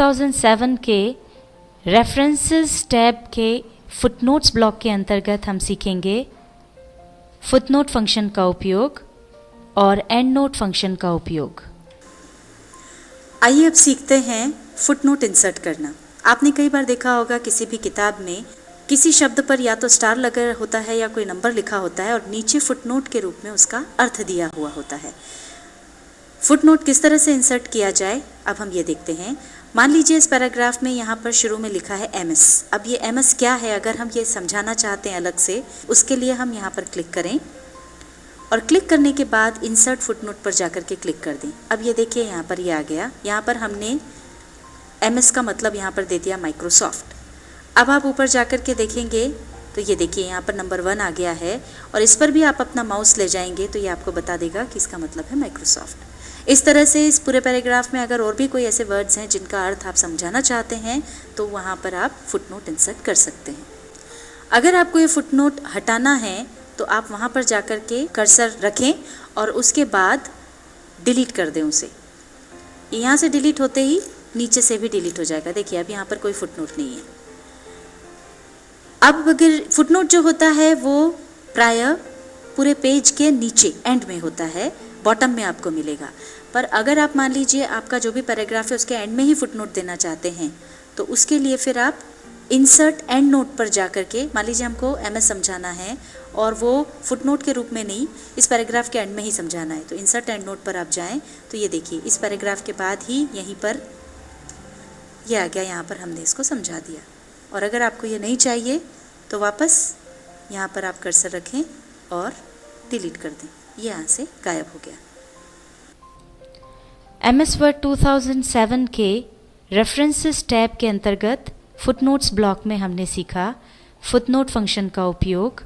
2007 के references tab के footnotes block के अंतर्गत हम सीखेंगे फुटनोट फंक्शन का उपयोग और एंड नोट फंक्शन का उपयोग। आइए अब सीखते हैं फुटनोट इंसर्ट करना। आपने कई बार देखा होगा किसी भी किताब में किसी शब्द पर या तो स्टार लगा होता है या कोई नंबर लिखा होता है और नीचे फुटनोट के रूप में उसका अर्थ दिया हुआ होता है। फुटनोट किस तरह से इंसर्ट किया जाए अब हम ये देखते हैं। मान लीजिए इस पैराग्राफ में यहाँ पर शुरू में लिखा है MS। अब ये MS क्या है, अगर हम ये समझाना चाहते हैं अलग से, उसके लिए हम यहाँ पर क्लिक करें और क्लिक करने के बाद इंसर्ट फुटनोट पर जाकर के क्लिक कर दें। अब ये देखिए यहाँ पर ये आ गया। यहाँ पर हमने MS का मतलब यहाँ पर दे दिया माइक्रोसॉफ्ट। अब आप ऊपर जाकर के देखेंगे तो ये देखिए यहाँ पर नंबर 1 आ गया है और इस पर भी आप अपना माउस ले जाएंगे तो ये आपको बता देगा कि इसका मतलब है माइक्रोसॉफ्ट। इस तरह से इस पूरे पैराग्राफ में अगर और भी कोई ऐसे वर्ड्स हैं जिनका अर्थ आप समझाना चाहते हैं तो वहाँ पर आप फुटनोट इंसर्ट कर सकते हैं। अगर आपको ये फुटनोट हटाना है तो आप वहाँ पर जाकर के कर्सर रखें और उसके बाद डिलीट कर दें उसे। यहाँ से डिलीट होते ही नीचे से भी डिलीट हो जाएगा। देखिए अब यहाँ पर कोई फुटनोट नहीं है। अब अगर फुटनोट जो होता है वो प्रायः पूरे पेज के नीचे एंड में होता है, बॉटम में आपको मिलेगा। पर अगर आप मान लीजिए आपका जो भी पैराग्राफ है उसके एंड में ही फुटनोट देना चाहते हैं तो उसके लिए फिर आप इंसर्ट एंड नोट पर जाकर के, मान लीजिए हमको MS समझाना है और वो फुटनोट के रूप में नहीं, इस पैराग्राफ के एंड में ही समझाना है, तो इंसर्ट एंड नोट पर आप जाएं तो ये देखिए इस पैराग्राफ के बाद ही यहीं पर ये आ गया। यहाँ पर हमने इसको समझा दिया। और अगर आपको ये नहीं चाहिए तो वापस यहाँ पर आप कर्सर रखें और डिलीट कर दें। ये यहाँ से गायब हो गया। MS वर्ड 2007 के रेफरेंसेस टैब के अंतर्गत फुटनोट्स ब्लॉक में हमने सीखा फुटनोट फंक्शन का उपयोग